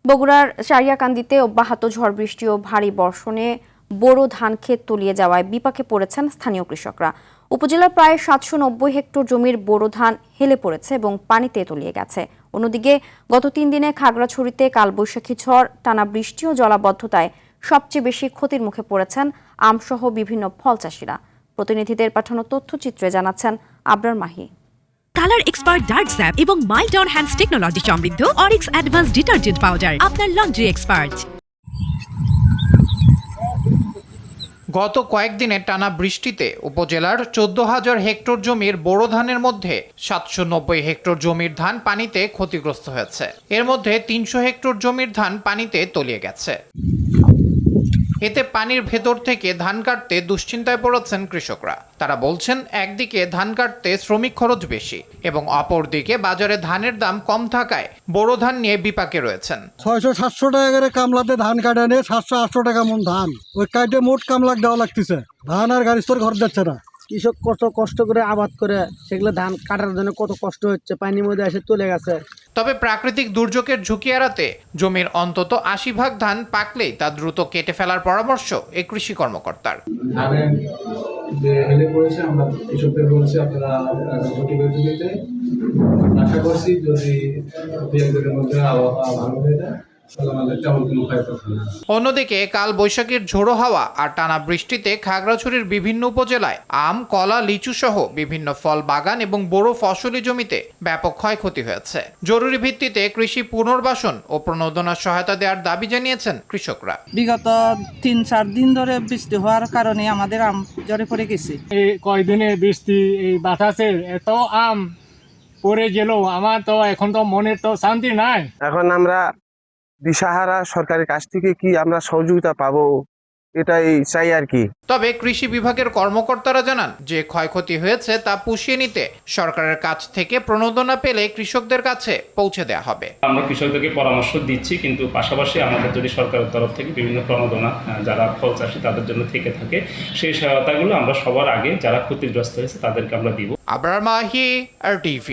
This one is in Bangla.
বগুড়ার সারিয়াকান্দিতে অব্যাহত ঝড় বৃষ্টি ও ভারী বর্ষণে বোরো ধান ক্ষেত তলিয়ে যাওয়ায় বিপাকে পড়েছেন স্থানীয় কৃষকরা। উপজেলার প্রায় 790 হেক্টর জমির বোরো ধান হেলে পড়েছে এবং পানিতে তলিয়ে গেছে। অন্যদিকে গত 3 দিনে খাগড়াছড়িতে কালবৈশাখী ঝড়, টানা বৃষ্টি ও জলাবদ্ধতায় সবচেয়ে বেশি ক্ষতির মুখে পড়েছেন আমসহ বিভিন্ন ফল চাষিরা। প্রতিনিধিদের পাঠানো তথ্যচিত্রে জানাচ্ছেন Abrar Mahi. Colour expert dark sap এবং মাইল্ড অন হ্যান্ডস টেকনোলজি সমৃদ্ধ অরিক্স অ্যাডভান্স ডিটারজেন্ট পাউডার আপনার লন্ড্রি এক্সপার্ট। গত কয়েকদিনে টানা বৃষ্টিতে উপজেলার 14,000 হেক্টর জমির বোরো ধানের মধ্যে 790 হেক্টর জমির ধান পানিতে ক্ষতিগ্রস্ত হয়েছে। এর মধ্যে 300 হেক্টর জমির ধান পানিতে তলিয়ে গেছে। এতে পানির ভেতর থেকে ধান কাটতে দুশ্চিন্তায় পড়েছেন কৃষকরা। তারা বলছেন, একদিকে ধান কাটতে শ্রমিক খরচ বেশি এবং অপরদিকে বাজারে ধানের দাম কম থাকায় বোরো ধান নিয়ে বিপাকে রয়েছেন। 600-700 টাকা করে কামলাতে ধান কাটে নিয়ে 700-800 টাকা মন ধান ওই কাটে মোট কামলা দেওয়া লাগতেছে। ধান আর গাড়ি তোর ঘর যাচ্ছে না। কৃষক কত কষ্ট করে আবাদ করে সেগুলো ধান কাটার জন্য কত কষ্ট হচ্ছে, পানির মধ্যে এসে চলে গেছে। তবে প্রাকৃতিক দুর্যোগের ঝুঁকি এড়াতে জমির অন্তত 80% ধান পাকলেই তা দ্রুত কেটে ফেলার পরামর্শ এই কৃষি কর্মকর্তার। ধানের যে হেলে পড়েছে আমরা কৃষকদের বলছি আপনারা ঝুঁকি বেঁধে দিতে। আশা করছি যদি 2-1 দিনের মধ্যে আবহাওয়া ভালো হয়ে যায় অন্যদিকে কাল বৈশাখীর ঝোড়ো হাওয়া আর টানা বৃষ্টিতে খাগড়াছড়ির বিভিন্ন উপজেলায় আম, কলা, লিচু সহ বিভিন্ন ফল বাগান এবং বড় ফসলি জমিতে ব্যাপক ক্ষয়ক্ষতি হয়েছে। জরুরি ভিত্তিতে কৃষি পুনর্বাসন ও প্রণোদনার সহায়তা দেওয়ার দাবি জানিয়েছেন কৃষকরা। বিগত 3-4 দিন ধরে বৃষ্টি হওয়ার কারণে আমাদের আম ঝরে পড়ে গেছে। এই কয়দিনে বৃষ্টি, এই বাতাসের এত আম পড়ে গেল, আমার তো এখন তো মনের তো শান্তি নাই। এখন আমরা দিশাহারা সরকারের কাছ থেকে কি আমরা সহযোগিতা পাবো, এটাই চাই আর কি। তবে কৃষি বিভাগের কর্মকর্তারা জানান, যে ক্ষয়ক্ষতি হয়েছে তা পুষিয়ে নিতে সরকারের কাছ থেকে প্রণোদনা পেলে কৃষকদের কাছে পৌঁছে দেওয়া হবে। আমরা কৃষকদেরকে পরামর্শ দিচ্ছি, কিন্তু পাশাপাশি আমাদের যদি সরকারের তরফ থেকে বিভিন্ন প্রণোদনা যারা ফল চাষী তাদের জন্য থেকে থাকে, সেই সহায়তাগুলো আমরা সবার আগে যারা ক্ষতিগ্রস্ত হয়েছে তাদেরকে আমরা দিব। আবরার মাহি, RTV।